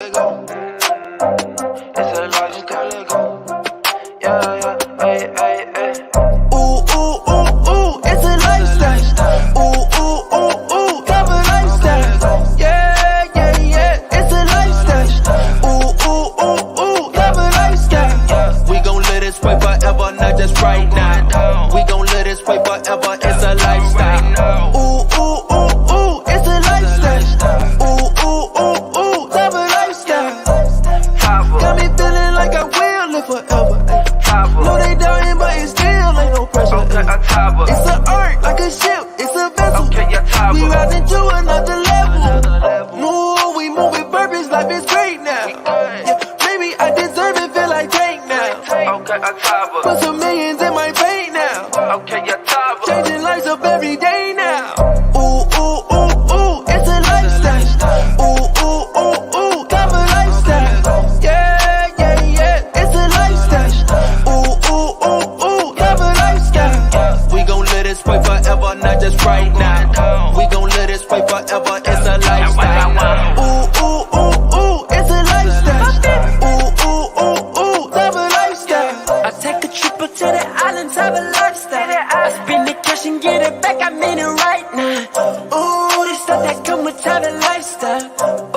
let go. It's a life, just can't let go. Yeah, ay, ay, ay. Ooh, ooh, ooh, ooh, it's a lifestyle. Ooh, ooh, ooh, ooh, Tava lifestyle. Yeah, yeah, yeah, it's a lifestyle. Ooh, ooh, ooh, ooh, Tava lifestyle. We gon' live this way forever, not just right now. We gon' live this way forever, it's a lifestyle. Ooh, ooh, ooh, ooh, it's a lifestyle. Ooh, ooh, ooh, ooh, Tava lifestyle. Got me feeling like I will live forever. No, they doubting, but it still ain't no pressure. It's an art, like a ship, it's a vessel. We rising to another level. Move, we move with purpose, life is great now. Yeah, maybe I deserve it, feel like Tank now. Put some millions in my bank now. Changing lives up every day now. Ooh, ooh, ooh, ooh, it's a lifestyle. Ooh, ooh, ooh, ooh, Tava lifestyle. Yeah, yeah, yeah, it's a lifestyle. Ooh, ooh, ooh, ooh, Tava lifestyle. We gon' live this way forever, not just right now. We gon' live this way forever, it's a lifestyle. Ooh, ooh, ooh, ooh, it's a lifestyle. Ooh, ooh, ooh, ooh, Tava lifestyle. I take a trip up to the island, Tava lifestyle. I spend the cash and get it back, I mean it right now. Ooh, this stuff that come with Tava lifestyle.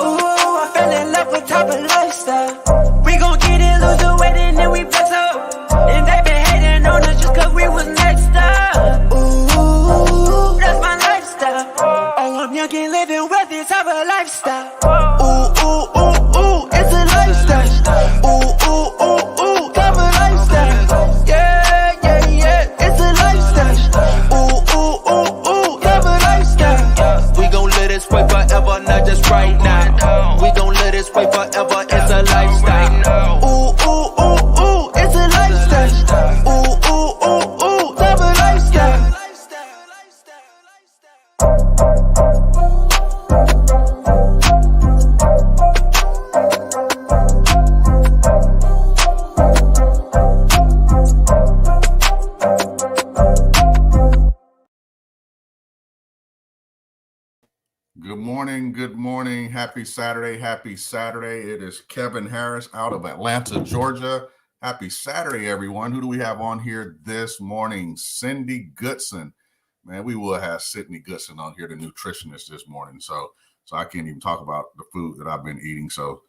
Ooh, I fell in love with Tava lifestyle. We gon' get it, lose the weight, and then we press up. And they been hating on us just cause we was next up. Ooh, that's my lifestyle. Oh, I'm young and living wealthy, Tava lifestyle. Ooh, ooh, ooh, ooh, it's a lifestyle. Ooh, ooh, ooh, ooh, Tava lifestyle. Yeah, yeah, yeah, it's a lifestyle. Ooh, ooh, ooh, ooh, Tava lifestyle. We gon' live this way forever, not just right now. We gon' live this way forever, it's a lifestyle. Ooh, ooh, ooh, ooh, it's a lifestyle. Ooh, ooh, ooh, ooh, Tava lifestyle. Good morning. Good morning. Happy Saturday. Happy Saturday. It is Kevin Harris out of Atlanta, Georgia. Happy Saturday, everyone. Who do we have on here this morning? Cindy Goodson. Man, we will have Sydney Goodson on here, the nutritionist this morning. So I can't even talk about the food that I've been eating. So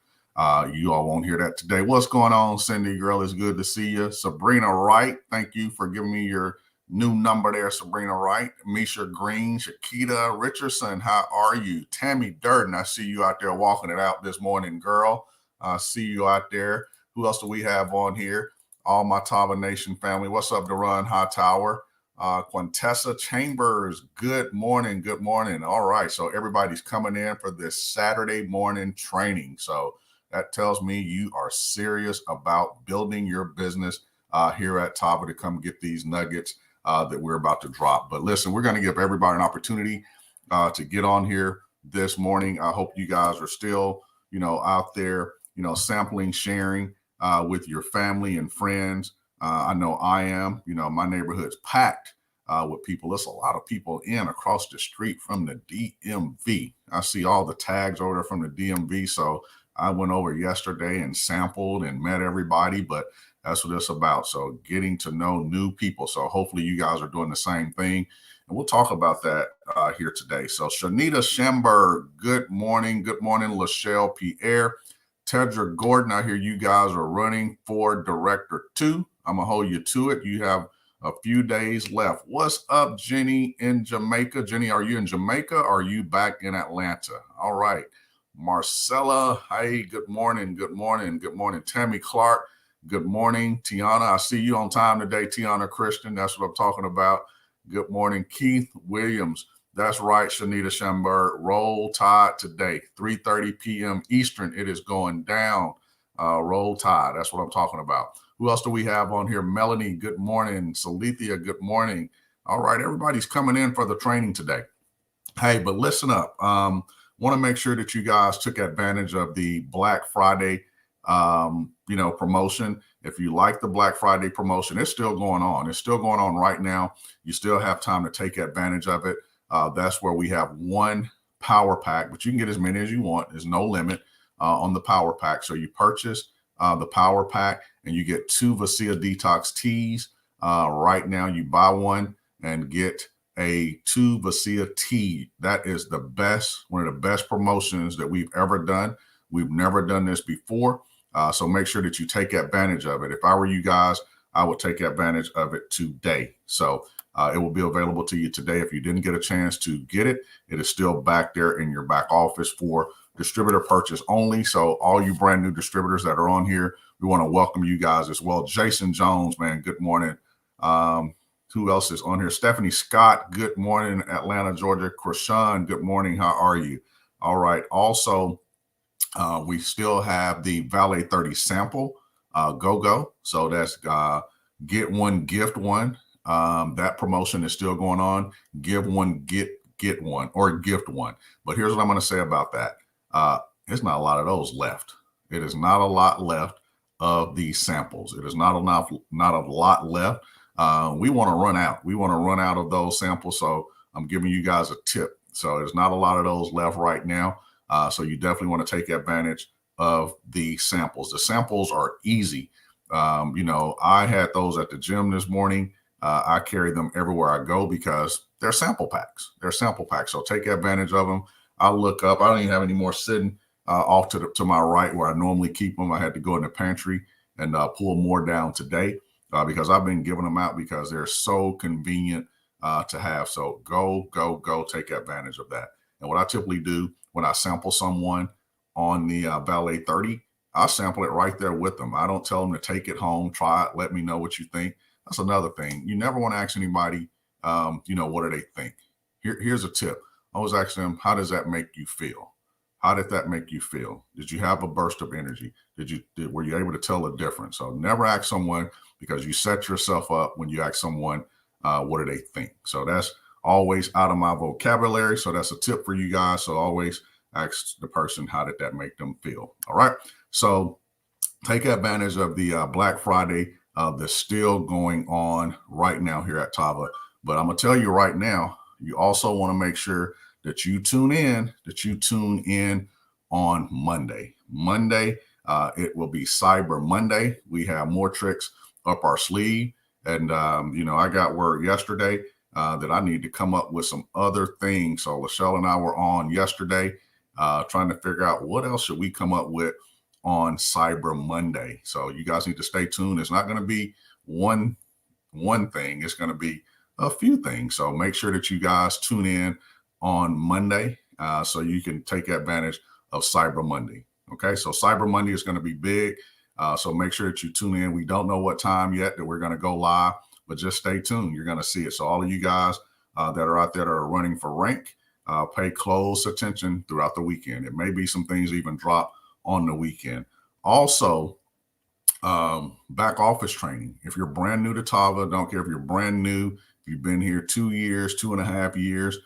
you all won't hear that today. What's going on, Cindy? Girl, it's good to see you. Sabrina Wright, thank you for giving me your new number there, Sabrina Wright. Misha Green, Shakita Richardson, how are you? Tammy Durden, I see you out there walking it out this morning, girl. I see you out there. Who else do we have on here? All my Tava Nation family. What's up, Duran Hightower? Quintessa Chambers, good morning. Good morning. All right, so everybody's coming in for this Saturday morning training. So that tells me you are serious about building your business here at Tava to come get these nuggets that we're about to drop. But listen, we're going to give everybody an opportunity to get on here this morning. I hope you guys are still, out there, sampling, sharing with your family and friends. I know I am. My neighborhood's packed with people. There's a lot of people in across the street from the DMV. I see all the tags over there from the DMV. So I went over yesterday and sampled and met everybody, but that's what it's about. So getting to know new people. So hopefully you guys are doing the same thing. And we'll talk about that here today. So Shanita Schemberg, good morning. Good morning, Lachelle Pierre. Tedra Gordon, I hear you guys are running for Director 2. I'm going to hold you to it. You have a few days left. What's up, Jenny in Jamaica? Jenny, are you in Jamaica or are you back in Atlanta? All right. Marcella, hey, good morning. Good morning. Good morning. Tammy Clark, good morning. Tiana, I see you on time today. Tiana Christian, that's what I'm talking about. Good morning. Keith Williams, that's right. Shanita Schemberg, Roll Tide today, 3:30 p.m. Eastern. It is going down. Roll Tide, that's what I'm talking about. Who else do we have on here? Melanie, good morning. Salithia, good morning. All right, everybody's coming in for the training today. Hey, but listen up. Want to make sure that you guys took advantage of the Black Friday, promotion. If you like the Black Friday promotion, it's still going on. It's still going on right now. You still have time to take advantage of it. That's where we have one power pack, but you can get as many as you want. There's no limit. on the power pack. So you purchase the power pack and you get 2 Vasia Detox teas. Right now you buy one and get a 2 Vasia tea. That is the best, one of the best promotions that we've ever done. We've never done this before. So make sure that you take advantage of it. If I were you guys, I would take advantage of it today. So it will be available to you today. If you didn't get a chance to get it, it is still back there in your back office for distributor purchase only. So all you brand new distributors that are on here, we want to welcome you guys as well. Jason Jones, man, good morning. Who else is on here? Stephanie Scott, good morning, Atlanta, Georgia. Krishan, good morning. How are you? All right. Also, we still have the Valet 30 sample go. So that's get one, gift one. That promotion is still going on. Give one, get one, or gift one. But here's what I'm going to say about that. There's not a lot of those left. It is not a lot left of these samples. It is not a lot left. We want to run out. We want to run out of those samples. So I'm giving you guys a tip. So there's not a lot of those left right now. So you definitely want to take advantage of the samples. The samples are easy. I had those at the gym this morning. I carry them everywhere I go because they're sample packs. They're sample packs. So take advantage of them. I'll look up. I don't even have any more sitting off to my right where I normally keep them. I had to go in the pantry and pull more down today because I've been giving them out because they're so convenient to have. So go take advantage of that. And what I typically do when I sample someone on the Valet 30, I'll sample it right there with them. I don't tell them to take it home, try it, let me know what you think. That's another thing. You never want to ask anybody, what do they think? Here's a tip. I always ask them, how does that make you feel? How did that make you feel? Did you have a burst of energy? Were you able to tell a difference? So never ask someone because you set yourself up when you ask someone, what do they think? So that's always out of my vocabulary. So that's a tip for you guys. So always ask the person, how did that make them feel? All right. So take advantage of the Black Friday that's still going on right now here at Tava. But I'm going to tell you right now, you also want to make sure that you tune in on Monday. Monday, it will be Cyber Monday. We have more tricks up our sleeve. And, I got word yesterday that I need to come up with some other things. So Lachelle and I were on yesterday trying to figure out what else should we come up with on Cyber Monday. So you guys need to stay tuned. It's not going to be one thing. It's going to be a few things. So make sure that you guys tune in on Monday so you can take advantage of Cyber Monday. Okay, so Cyber Monday is going to be big. So make sure that you tune in. We don't know what time yet that we're going to go live, but just stay tuned. You're going to see it. So all of you guys that are out there that are running for rank, pay close attention throughout the weekend. It may be some things even drop on the weekend. Also, back office training. If you're brand new to Tava, don't care if you're brand new, if you've been here 2 years, 2.5 years,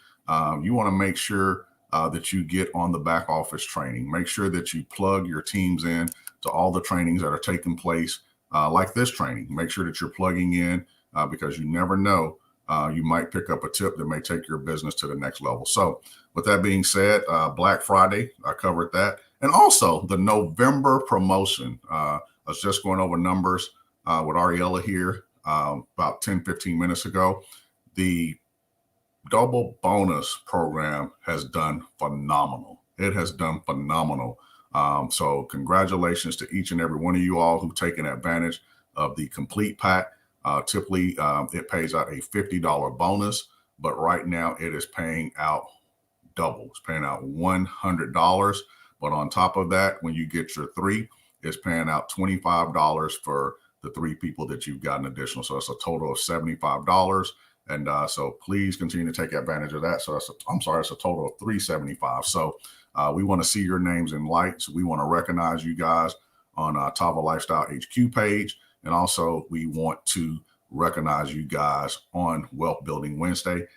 you want to make sure that you get on the back office training. Make sure that you plug your teams in to all the trainings that are taking place, like this training. Make sure that you're plugging in because you never know. You might pick up a tip that may take your business to the next level. So with that being said, Black Friday, I covered that. And also the November promotion. I was just going over numbers with Ariella here about 10, 15 minutes ago. The double bonus program has done phenomenal. It has done phenomenal. So congratulations to each and every one of you all who've taken advantage of the complete pack. Typically, it pays out a $50 bonus, but right now it is paying out double. It's paying out $100. But on top of that, when you get your 3, it's paying out $25 for the 3 people that you've gotten additional. So it's a total of $75. And so please continue to take advantage of that. So it's a total of $375. So we want to see your names in lights. We want to recognize you guys on Tava Lifestyle HQ page. And also we want to recognize you guys on Wealth Building Wednesday,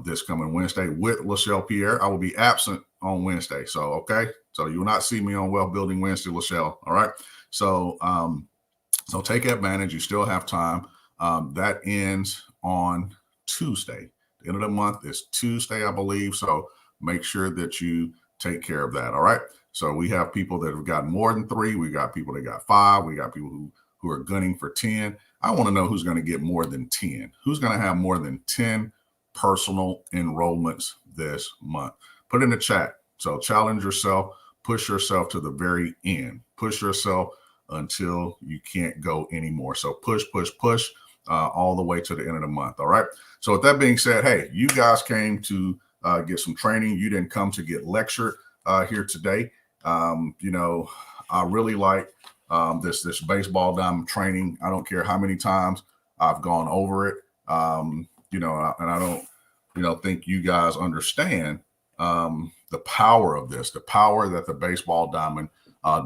this coming Wednesday with Lachelle Pierre. I will be absent on Wednesday. So, okay. So you will not see me on Wealth Building Wednesday, Lachelle. All right. So, so take advantage. You still have time. That ends on Tuesday. The end of the month is Tuesday, I believe. So make sure that you take care of that. All right. So we have people that have got more than 3. We got people that got 5. We got people who are gunning for 10. I want to know who's going to get more than 10. Who's going to have more than 10 personal enrollments this month? Put in the chat. So challenge yourself, push yourself to the very end, push yourself until you can't go anymore. So push, all the way to the end of the month. All right. So with that being said, hey, you guys came to get some training. You didn't come to get lectured here today. I really like this baseball diamond training. I don't care how many times I've gone over it. And I don't, think you guys understand the power of this, the power that the baseball diamond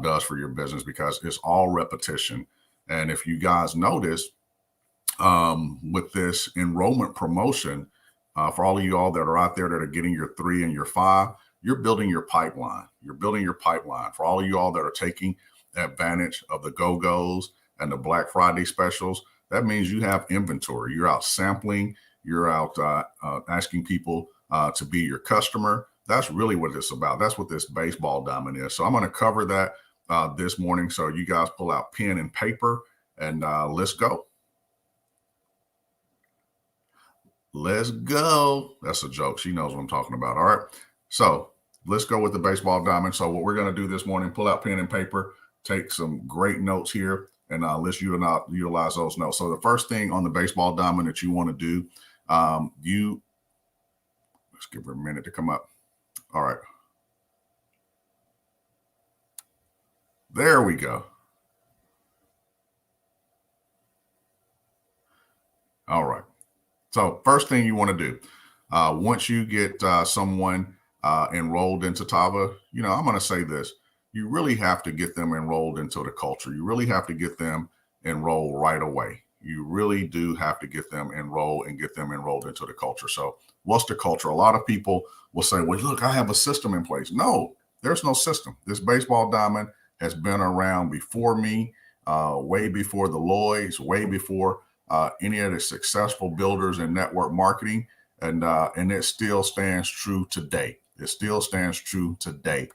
does for your business, because it's all repetition. And if you guys notice, with this enrollment promotion, for all of you all that are out there that are getting your 3 and your 5, you're building your pipeline. You're building your pipeline. For all of you all that are taking advantage of the go-go's and the Black Friday specials, that means you have inventory. You're out sampling. You're out asking people to be your customer. That's really what it's about. That's what this baseball diamond is. So I'm going to cover that this morning. So you guys pull out pen and paper and let's go. Let's go. That's a joke. She knows what I'm talking about. All right. So let's go with the baseball diamond. So what we're going to do this morning, pull out pen and paper, take some great notes here, and let's utilize those notes. So the first thing on the baseball diamond that you want to do, let's give her a minute to come up. All right. There we go. All right. So first thing you want to do, once you get someone enrolled into Tava, I'm going to say this, you really have to get them enrolled into the culture. You really have to get them enrolled right away. You really do have to get them enrolled and get them enrolled into the culture. So what's the culture? A lot of people will say, well, look, I have a system in place. No, there's no system. This baseball diamond has been around before me, way before the Lloyds, way before any of the successful builders in network marketing, and it still stands true today. It still stands true today.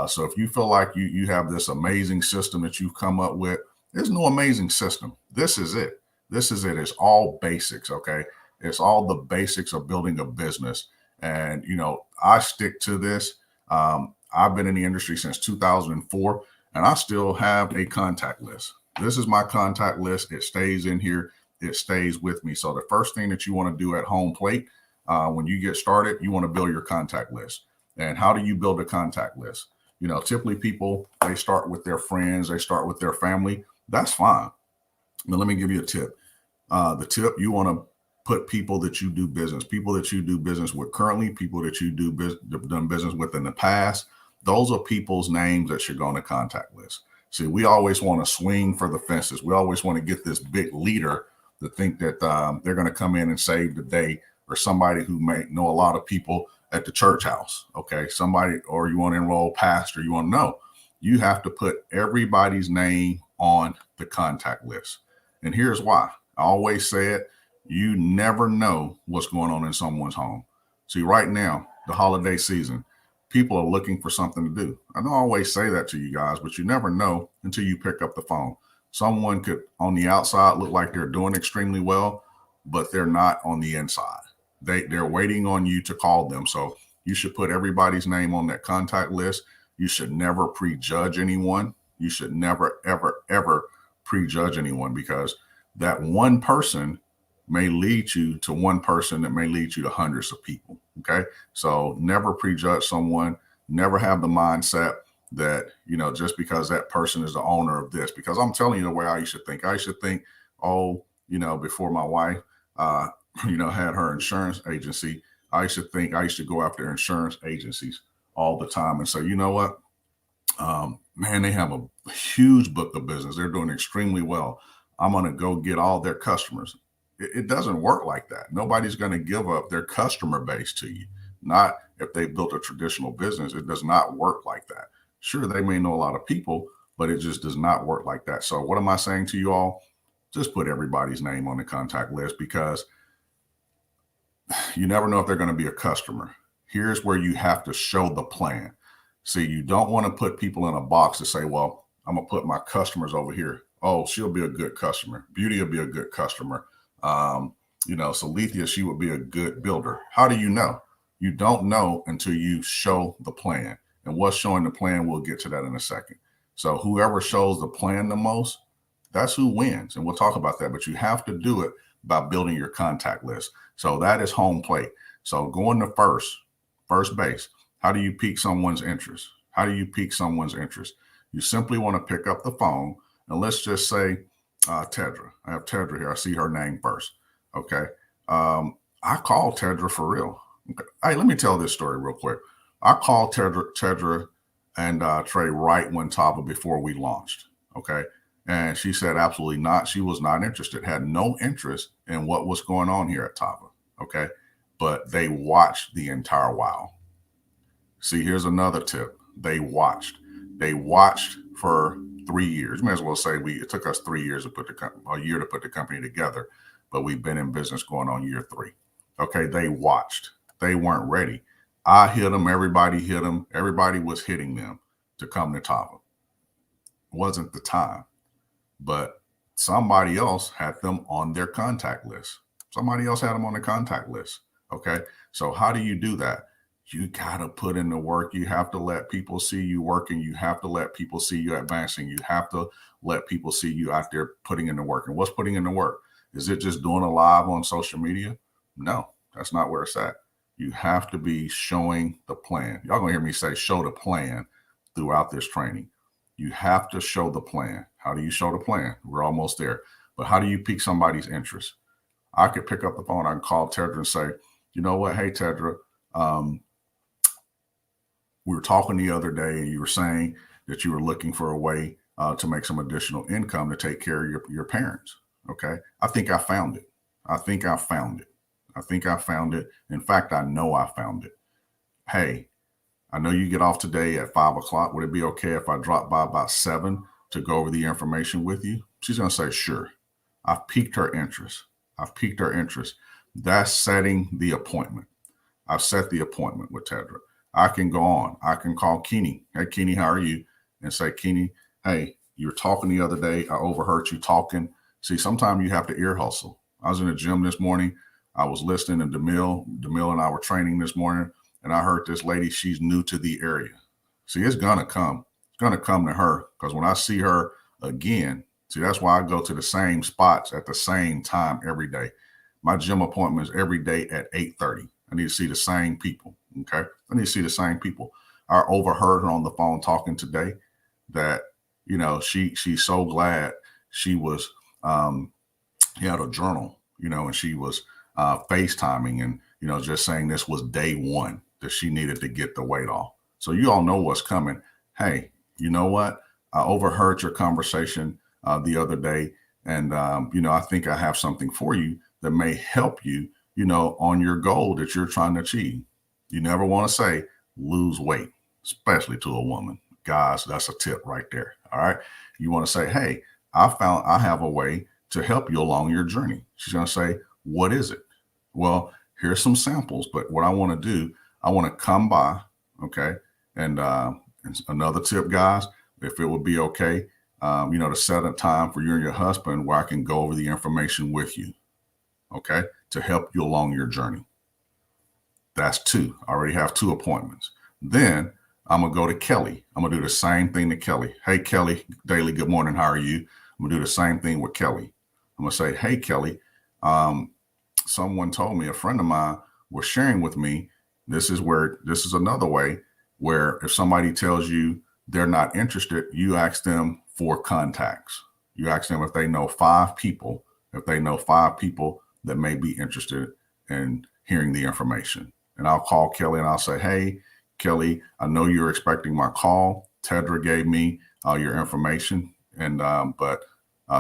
So if you feel like you have this amazing system that you've come up with, there's no amazing system. This is it. This is it. It's all basics. Okay. It's all the basics of building a business. And, I stick to this. I've been in the industry since 2004, and I still have a contact list. This is my contact list. It stays in here. It stays with me. So the first thing that you want to do at home plate, when you get started, you want to build your contact list. And how do you build a contact list? Typically people, they start with their friends, they start with their family. That's fine. But let me give you a tip. The tip, you want to put people that you do business with currently, people that you done business with in the past. Those are people's names that should go on the contact list. See, we always want to swing for the fences. We always want to get this big leader to think that they're going to come in and save the day, or somebody who may know a lot of people at the church house. Okay. Somebody, or you want to enroll pastor, you want to know, you have to put everybody's name on the contact list. And here's why. I always say it, you never know what's going on in someone's home. See, right now, the holiday season, people are looking for something to do. I don't always say that to you guys, but you never know until you pick up the phone. Someone could on the outside look like they're doing extremely well, but they're not on the inside. They're waiting on you to call them. So you should put everybody's name on that contact list. You should never prejudge anyone. You should never, ever, ever prejudge anyone, because that one person may lead you to one person that may lead you to hundreds of people. Okay. So never prejudge someone. Never have the mindset that, just because that person is the owner of this, because I'm telling you the way I used to think. I used to think, before my wife, had her insurance agency, I used to go after insurance agencies all the time and say, you know what, man, they have a huge book of business. They're doing extremely well. I'm going to go get all their customers. It doesn't work like that. Nobody's going to give up their customer base to you. Not if they built a traditional business. It does not work like that. Sure, they may know a lot of people, but it just does not work like that. So what am I saying to you all? Just put everybody's name on the contact list, because you never know if they're going to be a customer. Here's where you have to show the plan. See, you don't want to put people in a box to say, well, I'm going to put my customers over here. Oh, she'll be a good customer. Beauty will be a good customer. Salethia, she would be a good builder. How do you know? You don't know until you show the plan. And what's showing the plan, we'll get to that in a second. So whoever shows the plan the most, that's who wins. And we'll talk about that. But you have to do it by building your contact list. So that is home plate. So going to first base. How do you pique someone's interest? How do you pique someone's interest? You simply want to pick up the phone and let's just say Tedra. I have Tedra here. I see her name first. Okay. I called Tedra for real. Okay. Hey, let me tell this story real quick. I called Tedra and Trey right when Tava before we launched. Okay. And she said absolutely not. She was not interested, had no interest in what was going on here at Tava. Okay. But they watched the entire while. See, here's another tip. They watched for 3 years. May as well say it took us 3 years to put a year to put the company together, but we've been in business going on year 3. Okay. They watched, they weren't ready. I hit them. Everybody hit them. Everybody was hitting them to come to Tava. Wasn't the time, but somebody else had them on their contact list. Somebody else had them on the contact list. Okay. So how do you do that? You got to put in the work. You have to let people see you working. You have to let people see you advancing. You have to let people see you out there putting in the work. And what's putting in the work? Is it just doing a live on social media? No, that's not where it's at. You have to be showing the plan. Y'all gonna hear me say show the plan throughout this training. You have to show the plan. How do you show the plan? We're almost there. But how do you pique somebody's interest? I could pick up the phone. I can call Tedra and say, you know what? Hey, Tedra, we were talking the other day and you were saying that you were looking for a way to make some additional income to take care of your parents. Okay. I think I found it. I think I found it. In fact, I know I found it. Hey, I know you get off today at 5 o'clock. Would it be okay if I drop by about 7 to go over the information with you? She's going to say, sure. I've piqued her interest. That's setting the appointment. I've set the appointment with Tedra. I can go on. I can call Keeney. Hey, Keeney, how are you? And say, Keeney, hey, you were talking the other day. I overheard you talking. See, sometimes you have to ear hustle. I was in the gym this morning. I was listening to DeMille. DeMille and I were training this morning, and I heard this lady, she's new to the area. See, it's going to come. It's going to come to her because when I see her again, see, that's why I go to the same spots at the same time every day. My gym appointment is every day at 8:30. I need to see the same people. Okay. I need to see the same people. I overheard her on the phone talking today that, you know, she's so glad she was, he had a journal, you know, and she was FaceTiming and, you know, just saying this was day 1 that she needed to get the weight off. So you all know what's coming. Hey, you know what? I overheard your conversation the other day. And, you know, I think I have something for you that may help you, you know, on your goal that you're trying to achieve. You never want to say lose weight, especially to a woman. Guys, that's a tip right there. All right. You want to say, hey, I have a way to help you along your journey. She's going to say, what is it? Well, here's some samples, but what I want to do, I want to come by. Okay. And another tip, guys, if it would be okay, you know, to set a time for you and your husband where I can go over the information with you. Okay. To help you along your journey. That's 2. I already have 2 appointments. Then I'm going to go to Kelly. I'm going to do the same thing to Kelly. Hey, Kelly Daily, good morning. How are you? I'm going to do the same thing with Kelly. I'm going to say, hey, Kelly, someone told me, a friend of mine was sharing with me, this is another way where if somebody tells you they're not interested, you ask them for contacts. You ask them if they know 5 people, that may be interested in hearing the information. And I'll call Kelly and I'll say, hey, Kelly, I know you're expecting my call. Tedra gave me your information. And but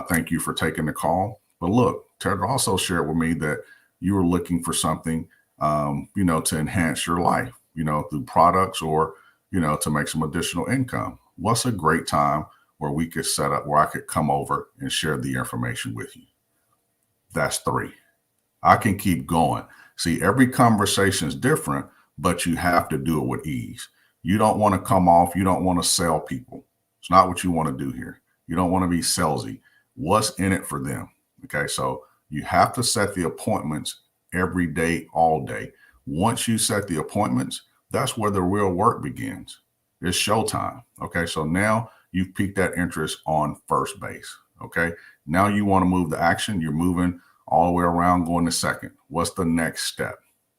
thank you for taking the call. But look, Tedra also shared with me that you were looking for something, you know, to enhance your life, you know, through products or, you know, to make some additional income. What's a great time where we could set up where I could come over and share the information with you? That's 3. I can keep going. See, every conversation is different, but you have to do it with ease. You don't want to come off. You don't want to sell people. It's not what you want to do here. You don't want to be salesy. What's in it for them? Okay. So you have to set the appointments every day, all day. Once you set the appointments, that's where the real work begins. It's showtime. Okay. So now you've piqued that interest on first base. Okay. Now you want to move the action. You're moving all the way around, going to second. What's the next step?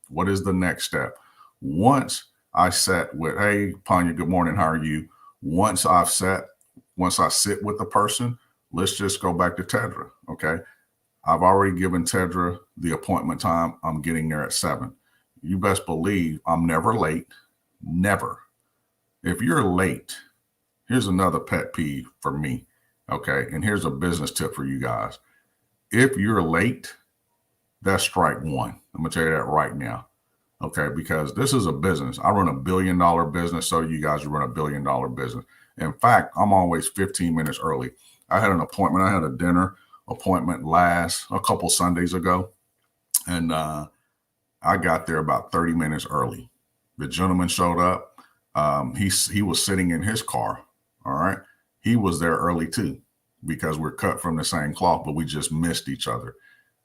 What is the next step? Once I set with, hey, Panya, good morning. How are you? Once I sit with the person, let's just go back to Tedra. Okay. I've already given Tedra the appointment time. I'm getting there at 7. You best believe I'm never late. Never. If you're late, here's another pet peeve for me. Okay. And here's a business tip for you guys. If you're late, that's strike one. I'm going to tell you that right now. Okay. Because this is a business. I run $1 billion business. So you guys run $1 billion business. In fact, I'm always 15 minutes early. I had an appointment. I had a dinner appointment a couple Sundays ago. And I got there about 30 minutes early. The gentleman showed up. He was sitting in his car. All right. He was there early too, because we're cut from the same cloth, but we just missed each other.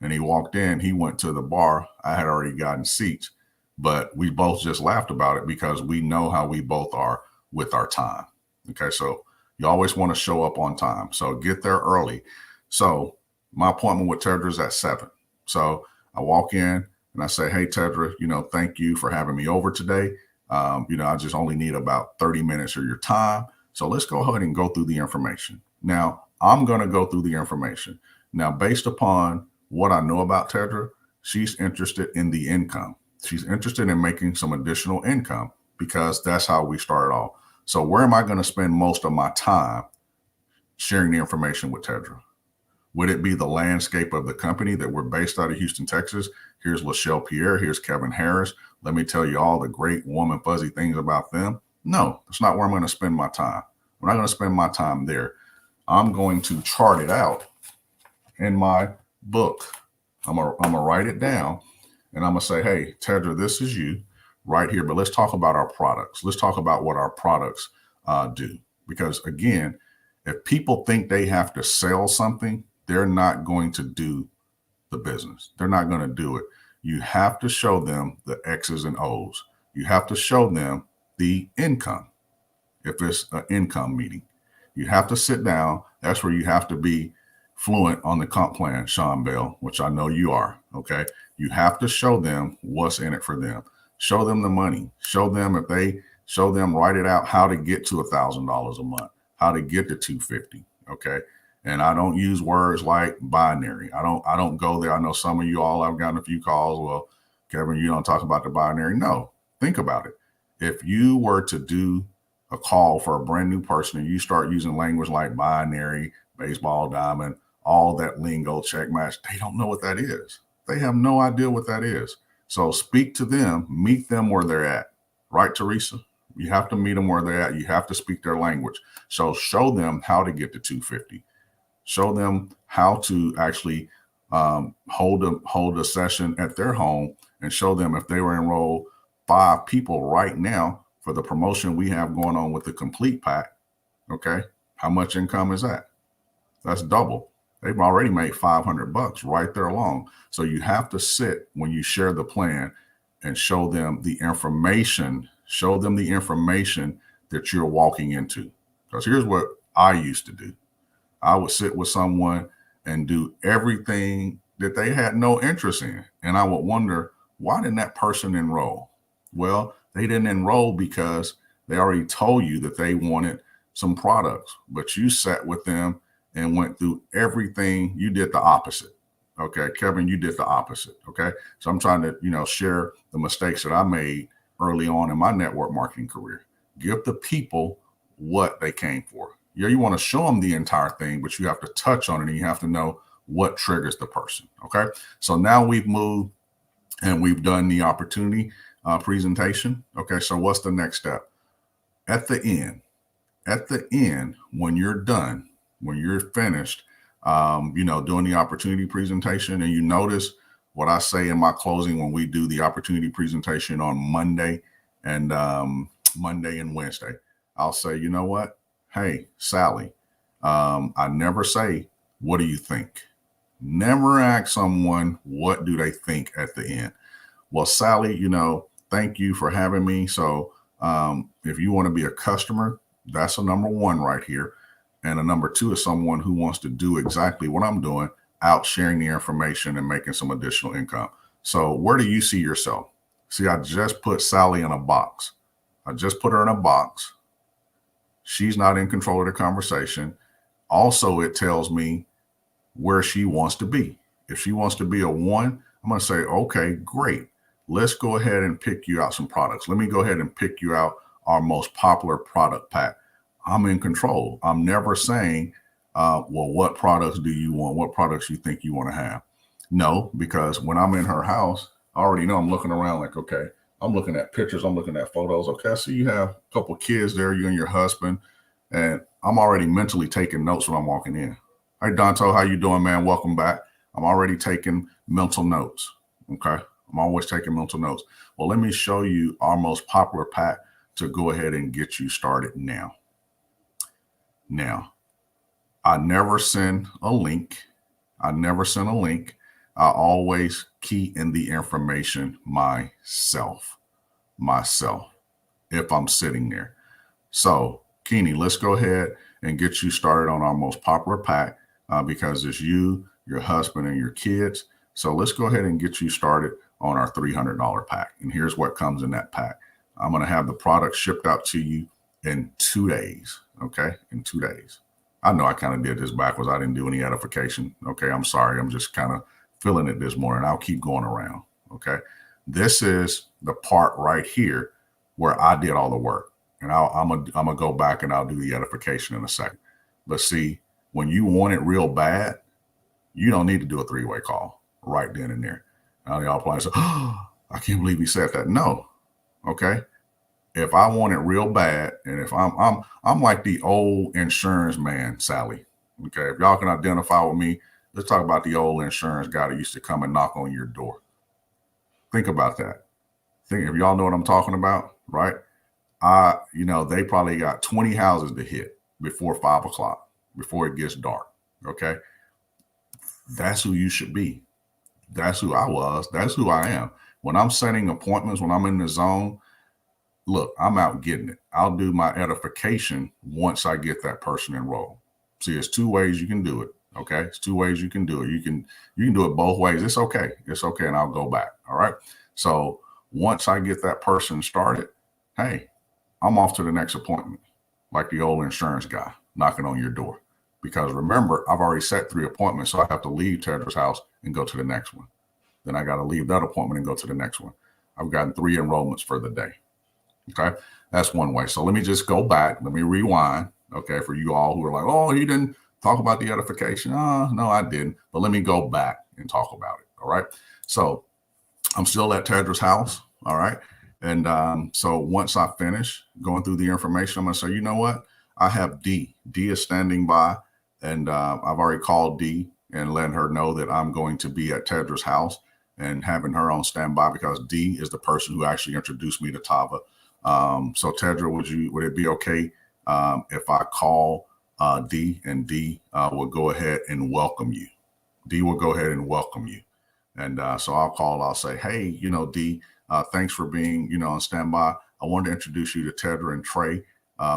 And he walked in, he went to the bar. I had already gotten seats, but we both just laughed about it because we know how we both are with our time. Okay. So you always want to show up on time. So get there early. So my appointment with Tedra is at 7. So I walk in and I say, hey, Tedra, thank you for having me over today. I just only need about 30 minutes of your time. So let's go ahead and go through the information. Now, I'm going to go through the information. Now, based upon what I know about Tedra, she's interested in the income. She's interested in making some additional income because that's how we started off. So where am I going to spend most of my time sharing the information with Tedra? Would it be the landscape of the company that we're based out of Houston, Texas? Here's Lachelle Pierre. Here's Kevin Harris. Let me tell you all the great warm and fuzzy things about them. No, that's not where I'm going to spend my time. I'm not going to spend my time there. I'm going to chart it out in my book. I'm going to write it down and I'm going to say, hey, Tedra, this is you right here. But let's talk about our products. Let's talk about what our products do. Because again, if people think they have to sell something, they're not going to do the business. They're not going to do it. You have to show them the X's and O's. You have to show them the income. If it's an income meeting, you have to sit down. That's where you have to be fluent on the comp plan, Sean Bell, which I know you are. Okay. You have to show them what's in it for them. Show them the money. Show them write it out, how to get to $1,000 a month, how to get to $250. Okay. And I don't use words like binary. I don't go there. I know some of you all have gotten a few calls. Well, Kevin, you don't talk about the binary. No, think about it. If you were to do a call for a brand new person and you start using language like binary, baseball diamond, all that lingo, check match, they don't know what that is. They have no idea what that is. So speak to them, meet them where they're at. Right, Teresa? You have to meet them where they're at. You have to speak their language. So show them how to get to 250. Show them how to actually hold a session at their home and show them if they were enrolled 5 people right now for the promotion we have going on with the complete pack. Okay. How much income is that? That's double. They've already made $500 right there along. So you have to sit when you share the plan and show them the information, that you're walking into. Because here's what I used to do. I would sit with someone and do everything that they had no interest in. And I would wonder, why didn't that person enroll? Well, they didn't enroll because they already told you that they wanted some products, but you sat with them and went through everything. You did the opposite. Okay, Kevin, you did the opposite. Okay. So I'm trying to, share the mistakes that I made early on in my network marketing career. Give the people what they came for. Yeah, you want to show them the entire thing, but you have to touch on it and you have to know what triggers the person. Okay. So now we've moved and we've done the opportunity presentation. Okay. So what's the next step? At the end, when you're done, when you're finished, doing the opportunity presentation, and you notice what I say in my closing when we do the opportunity presentation on Monday and Monday and Wednesday. I'll say, you know what? Hey, Sally, I never say, what do you think? Never ask someone, what do they think at the end? Well, Sally, thank you for having me. So if you want to be a customer, that's a number one right here. And a number two is someone who wants to do exactly what I'm doing, out sharing the information and making some additional income. So where do you see yourself? See, I just put Sally in a box. I just put her in a box. She's not in control of the conversation. Also, it tells me where she wants to be. If she wants to be a 1, I'm going to say, okay, great. Let's go ahead and pick you out some products. Let me go ahead and pick you out our most popular product pack. I'm in control. I'm never saying, well, what products do you want? What products you think you want to have? No, because when I'm in her house, I already know I'm looking around like, okay, I'm looking at pictures. I'm looking at photos. Okay, I see you have a couple of kids there, you and your husband, and I'm already mentally taking notes when I'm walking in. Hey, Donto, how you doing, man? Welcome back. I'm already taking mental notes. Okay. I'm always taking mental notes. Well, let me show you our most popular pack to go ahead and get you started now. Now, I never send a link. I always key in the information myself, if I'm sitting there. So, Keeney, let's go ahead and get you started on our most popular pack because it's you, your husband, and your kids. So let's go ahead and get you started on our $300 pack. And here's what comes in that pack. I'm going to have the product shipped out to you in 2 days. Okay. In 2 days. I know I kind of did this backwards. I didn't do any edification. Okay. I'm sorry. I'm just kind of feeling it this morning. I'll keep going around. Okay. This is the part right here where I did all the work. And I'm gonna go back and I'll do the edification in a second. But see, when you want it real bad, you don't need to do a 3-way call right then and there. Now y'all probably say, oh, I can't believe he said that. No. Okay. If I want it real bad, and if I'm like the old insurance man, Sally. Okay. If y'all can identify with me, let's talk about the old insurance guy that used to come and knock on your door. Think about that. Think if y'all know what I'm talking about, right? They probably got 20 houses to hit before 5 o'clock, before it gets dark. Okay. That's who you should be. That's who I was. That's who I am. When I'm setting appointments, when I'm in the zone, look, I'm out getting it. I'll do my edification once I get that person enrolled. See, there's 2 ways you can do it. Okay. It's 2 ways you can do it. You can do it both ways. It's okay. It's okay. And I'll go back. All right. So once I get that person started, hey, I'm off to the next appointment, like the old insurance guy knocking on your door. Because remember, I've already set 3 appointments, so I have to leave Tedra's house and go to the next one. Then I got to leave that appointment and go to the next one. I've gotten 3 enrollments for the day. Okay, that's one way. So let me just go back. Let me rewind. Okay, for you all who are like, oh, he didn't talk about the edification. No, I didn't. But let me go back and talk about it. All right. So I'm still at Tedra's house. All right. And so once I finish going through the information, I'm going to say, you know what? I have D. D is standing by. And I've already called D and letting her know that I'm going to be at Tedra's house and having her on standby because D is the person who actually introduced me to Tava. So Tedra, would it be okay if I call D and D will go ahead and welcome you? D will go ahead and welcome you. And so I'll say, hey, D, thanks for being, on standby. I wanted to introduce you to Tedra and Trey.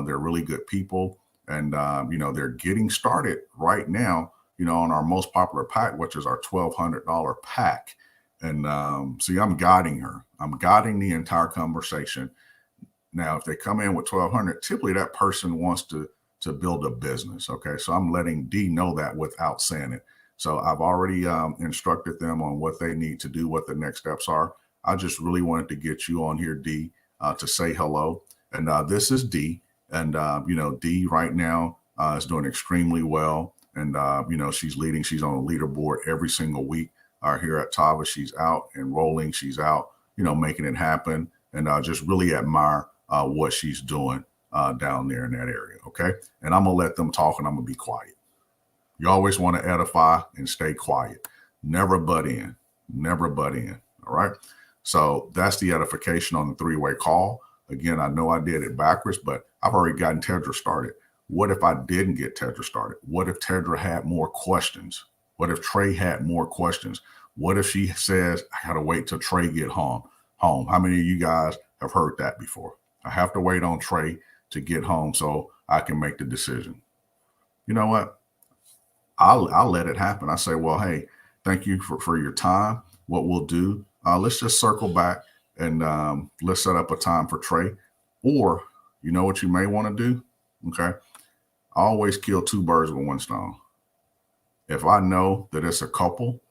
They're really good people. And, they're getting started right now, on our most popular pack, which is our $1,200 pack. And see, I'm guiding her. I'm guiding the entire conversation. Now, if they come in with $1,200, typically that person wants to build a business. Okay. So I'm letting D know that without saying it. So I've already instructed them on what they need to do, what the next steps are. I just really wanted to get you on here, D, to say hello. And this is D. And, D right now is doing extremely well. And, she's leading. She's on a leaderboard every single week here at Tava. She's out enrolling. She's out, making it happen. And I just really admire what she's doing down there in that area. Okay. And I'm going to let them talk and I'm going to be quiet. You always want to edify and stay quiet. Never butt in. Never butt in. All right. So that's the edification on the 3-way call. Again, I know I did it backwards, but I've already gotten Tedra started. What if I didn't get Tedra started? What if Tedra had more questions? What if Trey had more questions? What if she says, I got to wait till Trey get home? How many of you guys have heard that before? I have to wait on Trey to get home so I can make the decision. You know what? I'll let it happen. I say, well, hey, thank you for your time. What we'll do, let's just circle back and let's set up a time for Trey. Or, you know what you may want to do? Okay. I always kill two birds with one stone. If I know that it's a couple,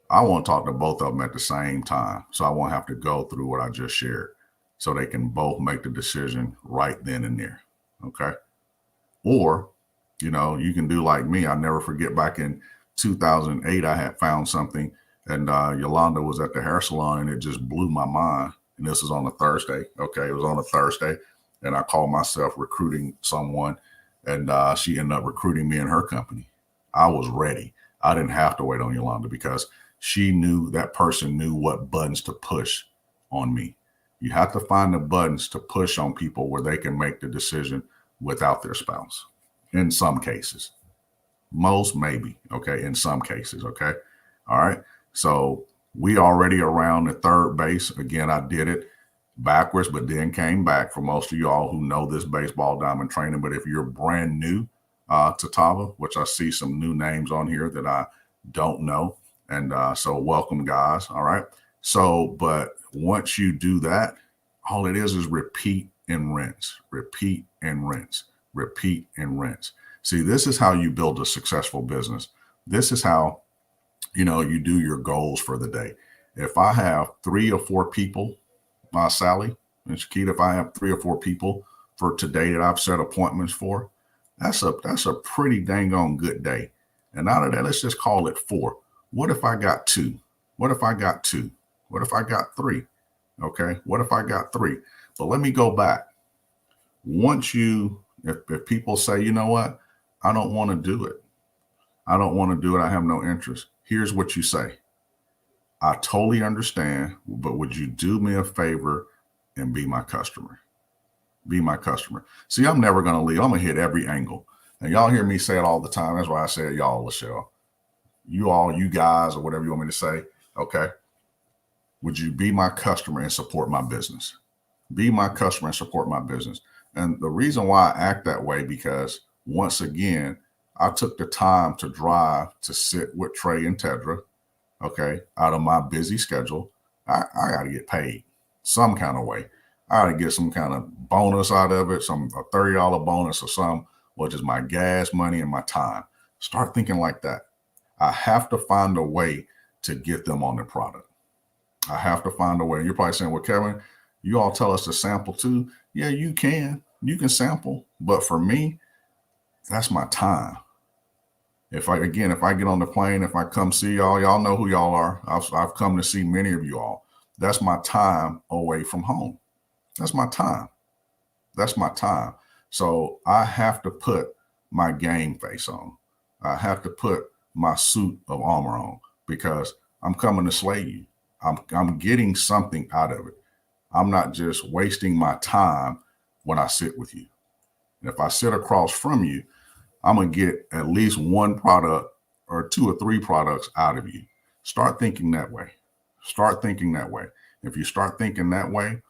I want to talk to both of them at the same time. So I won't have to go through what I just shared. So they can both make the decision right then and there. Okay. Or, you know, you can do like me. I never forget back in 2008, I had found something and Yolanda was at the hair salon and it just blew my mind. And this was on a Thursday. Okay. It was on a Thursday. And I called myself recruiting someone and she ended up recruiting me in her company. I was ready. I didn't have to wait on Yolanda because she knew, that person knew what buttons to push on me. You have to find the buttons to push on people where they can make the decision without their spouse. In some cases, most maybe. Okay. In some cases. Okay. All right. So we already around the third base. Again, I did it backwards, but then came back for most of y'all who know this baseball diamond training. But if you're brand new to Tava, which I see some new names on here that I don't know. And so welcome, guys. All right. So, but once you do that, all it is repeat and rinse, repeat and rinse, repeat and rinse. See, this is how you build a successful business. This is how, you know, you do your goals for the day. If I have 3 or 4 people, Sally and Shakita, if I have 3 or 4 people for today that I've set appointments for, that's a pretty dang on good day. And out of that, let's just call it 4. What if I got 2? What if I got 2? What if I got 3? Okay. What if I got 3? But let me go back. Once you, if people say, you know what, I don't want to do it. I don't want to do it. I have no interest. Here's what you say. I totally understand, but would you do me a favor and be my customer? Be my customer. See, I'm never going to leave. I'm going to hit every angle. And y'all hear me say it all the time. That's why I say y'all, Lachelle. You all, you guys, or whatever you want me to say. Okay. Would you be my customer and support my business? Be my customer and support my business. And the reason why I act that way, because once again, I took the time to drive to sit with Trey and Tedra, okay, out of my busy schedule. I got to get paid some kind of way. I got to get some kind of bonus out of it, a $30 bonus or some, which is my gas money and my time. Start thinking like that. I have to find a way to get them on the product. I have to find a way. You're probably saying, well, Kevin, you all tell us to sample too. Yeah, you can. You can sample. But for me, that's my time. If I get on the plane, if I come see y'all know who y'all are. I've come to see many of you all. That's my time away from home. That's my time. That's my time. So I have to put my game face on. I have to put my suit of armor on because I'm coming to slay you. I'm getting something out of it. I'm not just wasting my time when I sit with you. And if I sit across from you, I'm going to get at least one product or 2 or 3 products out of you. Start thinking that way. Start thinking that way. If you start thinking that way,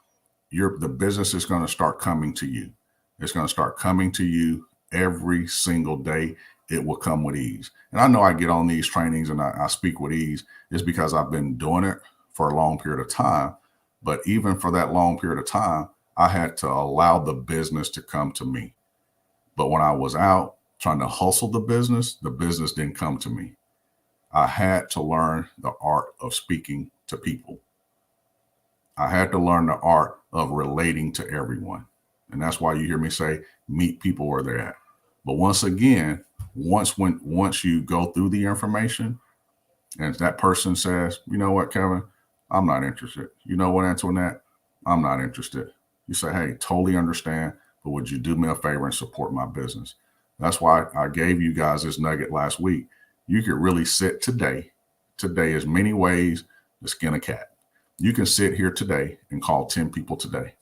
the business is going to start coming to you. It's going to start coming to you every single day. It will come with ease. And I know I get on these trainings and I speak with ease. It's because I've been doing it for a long period of time. But even for that long period of time, I had to allow the business to come to me. But when I was out trying to hustle the business didn't come to me. I had to learn the art of speaking to people. I had to learn the art of relating to everyone. And that's why you hear me say, meet people where they're at. But once again, once you go through the information and that person says, you know what, Kevin, I'm not interested. You know what, Antoinette, I'm not interested. You say, hey, totally understand, but would you do me a favor and support my business? That's why I gave you guys this nugget last week. You could really sit today as many ways to skin a cat. You can sit here today and call 10 people today.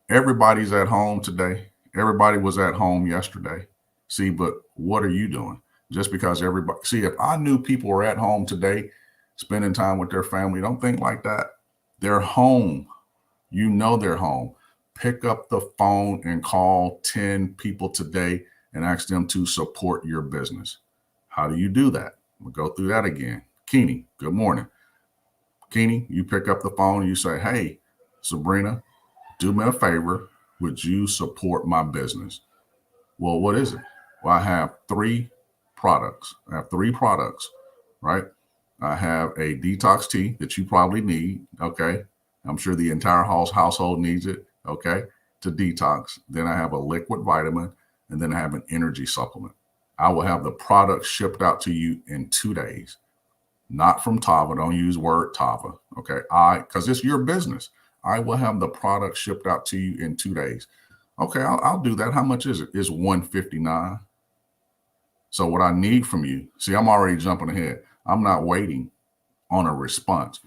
Everybody's at home today. Everybody was at home yesterday. See, but what are you doing? Just because everybody, see, if I knew people were at home today, spending time with their family, don't think like that. They're home. You know they're home. Pick up the phone and call 10 people today and ask them to support your business. How do you do that? We'll go through that again. Keeney, good morning. Keeney, you pick up the phone and you say, hey, Sabrina, do me a favor. Would you support my business? Well, what is it? Well, I have 3 products. Right? I have a detox tea that you probably need. Okay. I'm sure the entire household needs it. Okay. To detox. Then I have a liquid vitamin, and then I have an energy supplement. I will have the product shipped out to you in 2 days. Not from Tava. Don't use word Tava. Okay. Because it's your business. I will have the product shipped out to you in 2 days. Okay, I'll do that. How much is it? It's $159. So what I need from you, see, I'm already jumping ahead. I'm not waiting on a response.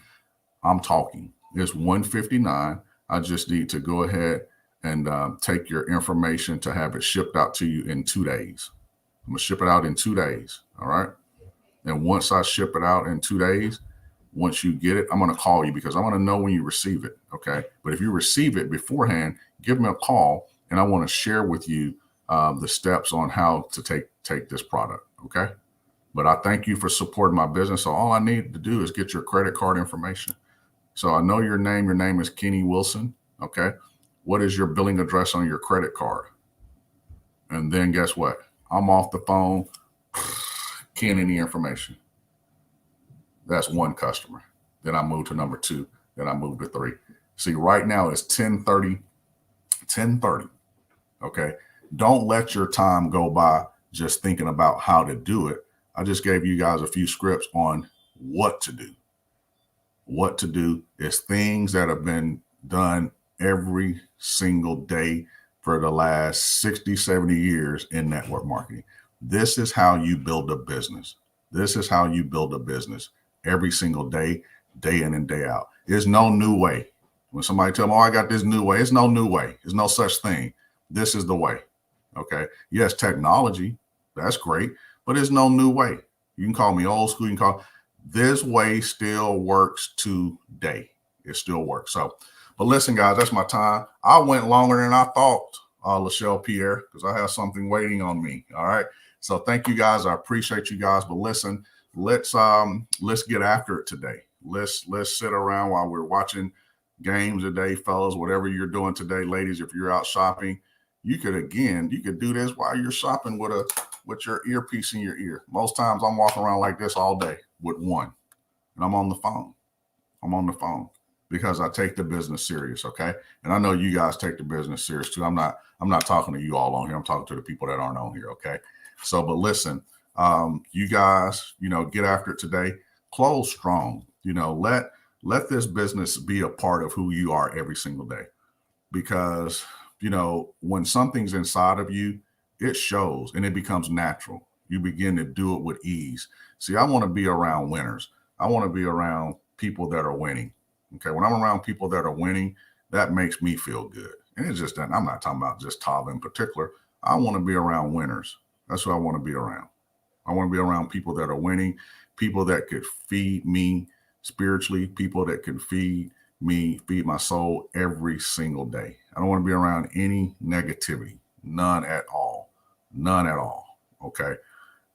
I'm talking. It's $159. I just need to go ahead and take your information to have it shipped out to you in 2 days. I'm going to ship it out in 2 days. All right. And once I ship it out in 2 days, once you get it, I'm going to call you because I want to know when you receive it. Okay. But if you receive it beforehand, give me a call and I want to share with you the steps on how to take this product. Okay. But I thank you for supporting my business. So all I need to do is get your credit card information. So I know your name. Your name is Kenny Wilson. Okay. What is your billing address on your credit card? And then guess what? I'm off the phone. Can't any information. That's one customer. Then I move to number 2. Then I move to 3. See, right now it's 10:30. Okay. Don't let your time go by just thinking about how to do it. I just gave you guys a few scripts on what to do. What to do is things that have been done every single day for the last 60, 70 years in network marketing. This is how you build a business. This is how you build a business every single day, day in and day out. There's no new way. When somebody tell me, oh, I got this new way, it's no new way. There's no such thing. This is the way. Okay. Yes, technology, that's great, but there's no new way. You can call me old school. You can call this way still works today. It still works. So, but listen, guys, that's my time. I went longer than I thought, Lachelle Pierre, because I have something waiting on me. All right. So thank you guys. I appreciate you guys. But listen, let's get after it today. Let's sit around while we're watching games today, fellas, whatever you're doing today, ladies. If you're out shopping, you could do this while you're shopping with your earpiece in your ear. Most times I'm walking around like this all day with one, and I'm on the phone. I'm on the phone because I take the business serious. Okay. And I know you guys take the business serious too. I'm not talking to you all on here. I'm talking to the people that aren't on here. Okay. So, but listen, you guys, get after it today. Close strong. Let this business be a part of who you are every single day, because, when something's inside of you, it shows and it becomes natural. You begin to do it with ease. See, I want to be around winners. I want to be around people that are winning. Okay. When I'm around people that are winning, that makes me feel good. And it's just that I'm not talking about just Tava in particular. I want to be around winners. That's what I want to be around. I want to be around people that are winning, people that could feed me spiritually, people that can feed my soul every single day. I don't want to be around any negativity, none at all. Okay.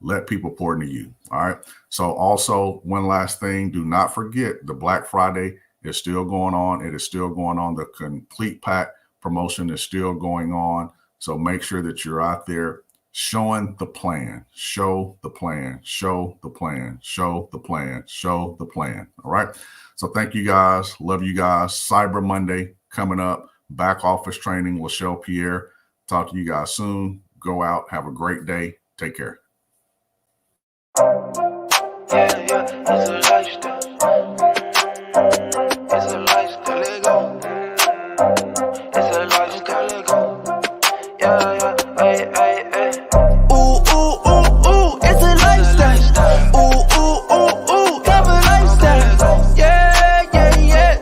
Let people pour into you. All right. So also one last thing, do not forget the Black Friday is still going on. It is still going on. The complete pack promotion is still going on. So make sure that you're out there showing the plan, show the plan. All right. So thank you guys. Love you guys. Cyber Monday coming up. Back office training, Lachelle Pierre. Talk to you guys soon. Go out. Have a great day. Take care. Yeah, it's a lifestyle. It's a lifestyle, let go. It's a lifestyle, let go. Yeah, ay. Ooh, it's a lifestyle. Ooh, have a lifestyle. Yeah,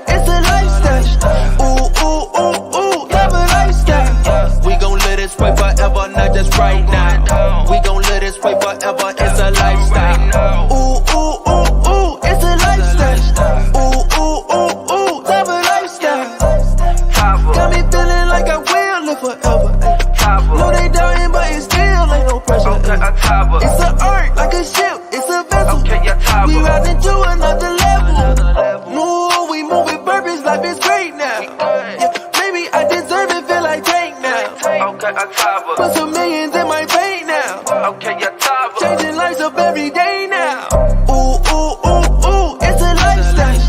it's a lifestyle. Ooh, have a lifestyle. a ship, it's a vessel. Okay, yeah, Tava. We rising to another level. Move, we move with purpose, life is great now. Yeah, maybe I deserve it, feel like Tank now. Okay, Tava. Put some millions in my bank now. Okay, yeah, Tava. Changing lives up every day now. Ooh, ooh, ooh, ooh, it's a lifestyle.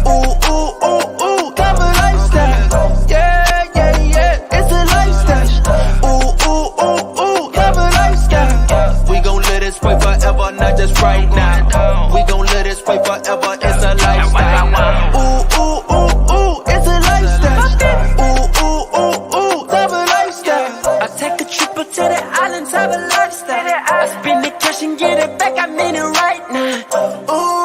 Ooh, ooh, ooh, ooh, Tava lifestyle. Yeah, yeah, yeah, it's a lifestyle. Ooh, ooh, ooh, ooh, Tava lifestyle. We gon' let it spray forever, not just right now. We gon' let it spray forever, it's a lifestyle. Ooh, ooh, ooh, ooh, it's a lifestyle. Ooh, ooh, ooh, ooh, Tava lifestyle. I take a trip up to the island, have a lifestyle. I spend the cash and get it back, I mean it right now. Ooh.